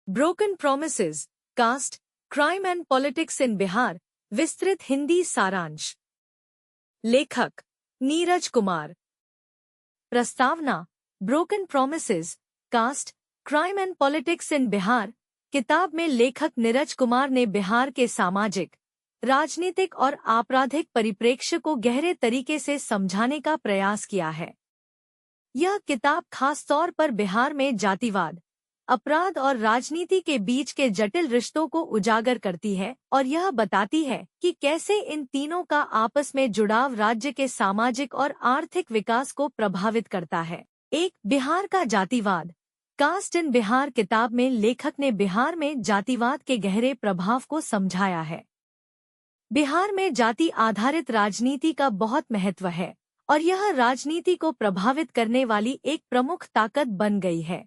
Broken promises, caste, crime and politics in Bihar, विस्तृत हिंदी सारांश। लेखक नीरज कुमार। प्रस्तावना: broken promises, caste, crime and politics in Bihar किताब में लेखक नीरज कुमार ने बिहार के सामाजिक, राजनीतिक और आपराधिक परिप्रेक्ष्य को गहरे तरीके से समझाने का प्रयास किया है। यह किताब खास तौर पर बिहार में जातिवाद, अपराध और राजनीति के बीच के जटिल रिश्तों को उजागर करती है और यह बताती है कि कैसे इन तीनों का आपस में जुड़ाव राज्य के सामाजिक और आर्थिक विकास को प्रभावित करता है। बिहार का जातिवाद, कास्ट इन बिहार किताब में लेखक ने बिहार में जातिवाद के गहरे प्रभाव को समझाया है। बिहार में जाति आधारित राजनीति का बहुत महत्व है और यह राजनीति को प्रभावित करने वाली एक प्रमुख ताकत बन गई है।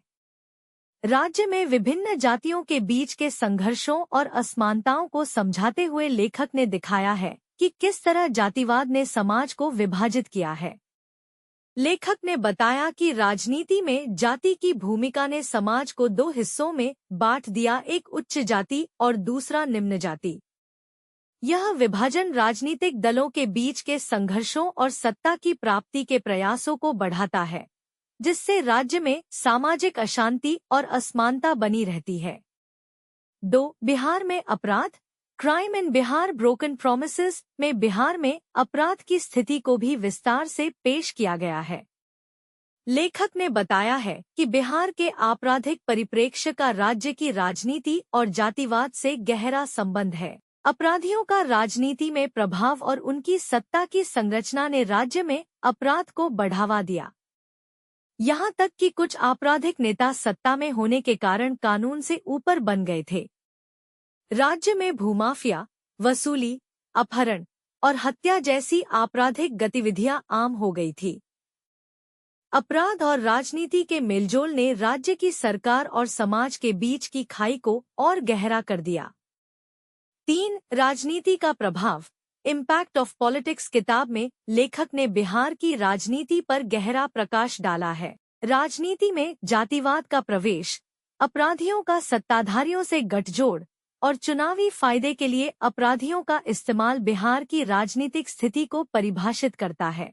राज्य में विभिन्न जातियों के बीच के संघर्षों और असमानताओं को समझाते हुए लेखक ने दिखाया है कि किस तरह जातिवाद ने समाज को विभाजित किया है। लेखक ने बताया कि राजनीति में जाति की भूमिका ने समाज को दो हिस्सों में बांट दिया, एक उच्च जाति और दूसरा निम्न जाति। यह विभाजन राजनीतिक दलों के बीच के संघर्षों और सत्ता की प्राप्ति के प्रयासों को बढ़ाता है, जिससे राज्य में सामाजिक अशांति और असमानता बनी रहती है। बिहार में अपराध, क्राइम इन बिहार ब्रोकन प्रोमिसेस में बिहार में अपराध की स्थिति को भी विस्तार से पेश किया गया है। लेखक ने बताया है कि बिहार के आपराधिक परिप्रेक्ष्य का राज्य की राजनीति और जातिवाद से गहरा संबंध है। अपराधियों का राजनीति में प्रभाव और उनकी सत्ता की संरचना ने राज्य में अपराध को बढ़ावा दिया। यहाँ तक कि कुछ आपराधिक नेता सत्ता में होने के कारण कानून से ऊपर बन गए थे। राज्य में भूमाफिया, वसूली, अपहरण और हत्या जैसी आपराधिक गतिविधियां आम हो गई थी। अपराध और राजनीति के मेलजोल ने राज्य की सरकार और समाज के बीच की खाई को और गहरा कर दिया। राजनीति का प्रभाव, इम्पैक्ट ऑफ पॉलिटिक्स किताब में लेखक ने बिहार की राजनीति पर गहरा प्रकाश डाला है। राजनीति में जातिवाद का प्रवेश, अपराधियों का सत्ताधारियों से गठजोड़ और चुनावी फायदे के लिए अपराधियों का इस्तेमाल बिहार की राजनीतिक स्थिति को परिभाषित करता है।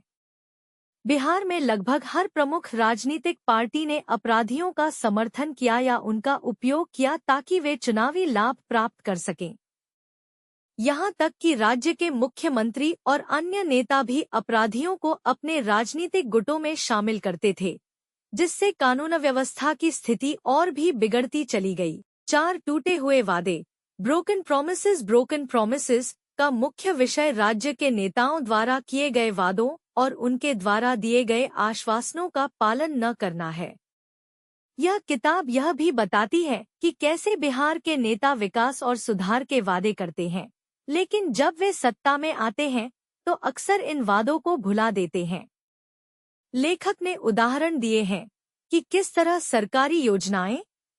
बिहार में लगभग हर प्रमुख राजनीतिक पार्टी ने अपराधियों का समर्थन किया या उनका उपयोग किया ताकि वे चुनावी लाभ प्राप्त कर सकें। यहाँ तक कि राज्य के मुख्यमंत्री और अन्य नेता भी अपराधियों को अपने राजनीतिक गुटों में शामिल करते थे, जिससे कानून व्यवस्था की स्थिति और भी बिगड़ती चली गई। टूटे हुए वादे, ब्रोकन प्रोमिसेस का मुख्य विषय राज्य के नेताओं द्वारा किए गए वादों और उनके द्वारा दिए गए आश्वासनों का पालन न करना है। यह किताब यह भी बताती है कि कैसे बिहार के नेता विकास और सुधार के वादे करते हैं, लेकिन जब वे सत्ता में आते हैं तो अक्सर इन वादों को भुला देते हैं। लेखक ने उदाहरण दिए हैं कि किस तरह सरकारी योजनाएं,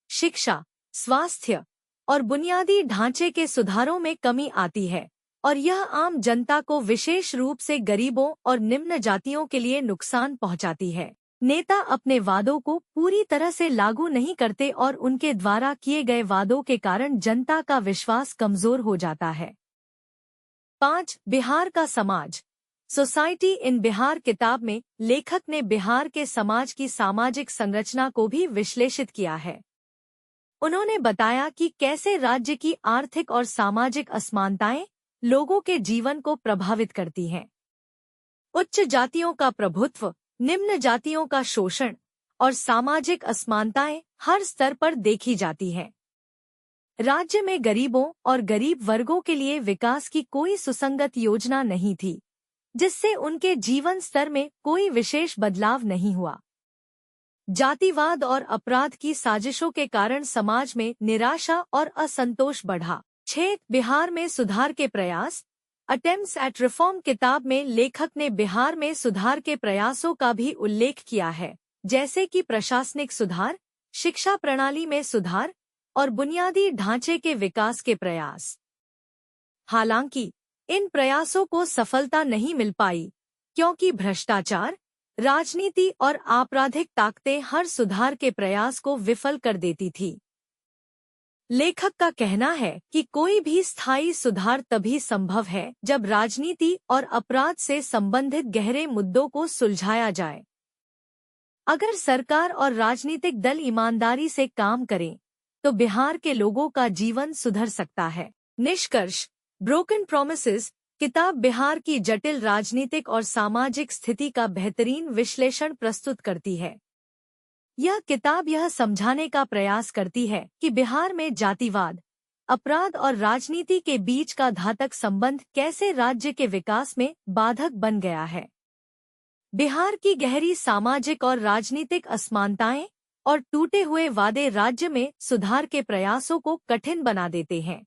शिक्षा, स्वास्थ्य और बुनियादी ढांचे के सुधारों में कमी आती है और यह आम जनता को, विशेष रूप से गरीबों और निम्न जातियों के लिए नुकसान पहुंचाती है। नेता अपने वादों को पूरी तरह से लागू नहीं करते और उनके द्वारा किए गए वादों के कारण जनता का विश्वास कमजोर हो जाता है। बिहार का समाज, सोसाइटी इन बिहार किताब में लेखक ने बिहार के समाज की सामाजिक संरचना को भी विश्लेषित किया है। उन्होंने बताया कि कैसे राज्य की आर्थिक और सामाजिक असमानताएं लोगों के जीवन को प्रभावित करती हैं। उच्च जातियों का प्रभुत्व, निम्न जातियों का शोषण और सामाजिक असमानताएं हर स्तर पर देखी जाती हैं। राज्य में गरीबों और गरीब वर्गों के लिए विकास की कोई सुसंगत योजना नहीं थी, जिससे उनके जीवन स्तर में कोई विशेष बदलाव नहीं हुआ। जातिवाद और अपराध की साजिशों के कारण समाज में निराशा और असंतोष बढ़ा। बिहार में सुधार के प्रयास, अटेम्प्ट्स एट रिफॉर्म किताब में लेखक ने बिहार में सुधार के प्रयासों का भी उल्लेख किया है, जैसे कि प्रशासनिक सुधार, शिक्षा प्रणाली में सुधार और बुनियादी ढांचे के विकास के प्रयास। हालांकि इन प्रयासों को सफलता नहीं मिल पाई, क्योंकि भ्रष्टाचार, राजनीति और आपराधिक ताकतें हर सुधार के प्रयास को विफल कर देती थी। लेखक का कहना है कि कोई भी स्थायी सुधार तभी संभव है जब राजनीति और अपराध से संबंधित गहरे मुद्दों को सुलझाया जाए। अगर सरकार और राजनीतिक दल ईमानदारी से काम करें, तो बिहार के लोगों का जीवन सुधर सकता है। निष्कर्ष: ब्रोकन प्रॉमिसेस किताब बिहार की जटिल राजनीतिक और सामाजिक स्थिति का बेहतरीन विश्लेषण प्रस्तुत करती है। यह किताब यह समझाने का प्रयास करती है कि बिहार में जातिवाद, अपराध और राजनीति के बीच का घातक संबंध कैसे राज्य के विकास में बाधक बन गया है। बिहार की गहरी सामाजिक और राजनीतिक असमानताएं और टूटे हुए वादे राज्य में सुधार के प्रयासों को कठिन बना देते हैं।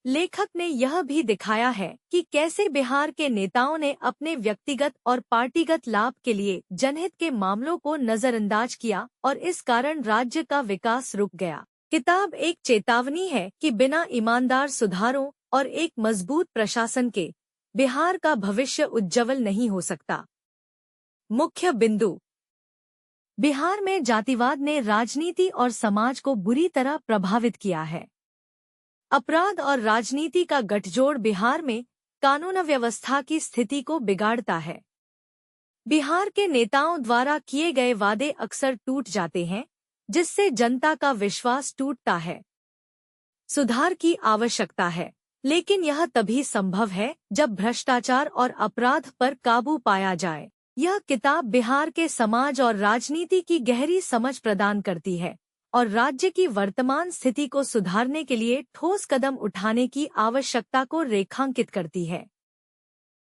लेखक ने यह भी दिखाया है कि कैसे बिहार के नेताओं ने अपने व्यक्तिगत और पार्टीगत लाभ के लिए जनहित के मामलों को नजरअंदाज किया और इस कारण राज्य का विकास रुक गया। किताब एक चेतावनी है कि बिना ईमानदार सुधारों और एक मजबूत प्रशासन के बिहार का भविष्य उज्जवल नहीं हो सकता। मुख्य बिंदु: बिहार में जातिवाद ने राजनीति और समाज को बुरी तरह प्रभावित किया है। अपराध और राजनीति का गठजोड़ बिहार में कानून व्यवस्था की स्थिति को बिगाड़ता है। बिहार के नेताओं द्वारा किए गए वादे अक्सर टूट जाते हैं, जिससे जनता का विश्वास टूटता है। सुधार की आवश्यकता है, लेकिन यह तभी संभव है जब भ्रष्टाचार और अपराध पर काबू पाया जाए। यह किताब बिहार के समाज और राजनीति की गहरी समझ प्रदान करती है और राज्य की वर्तमान स्थिति को सुधारने के लिए ठोस कदम उठाने की आवश्यकता को रेखांकित करती है।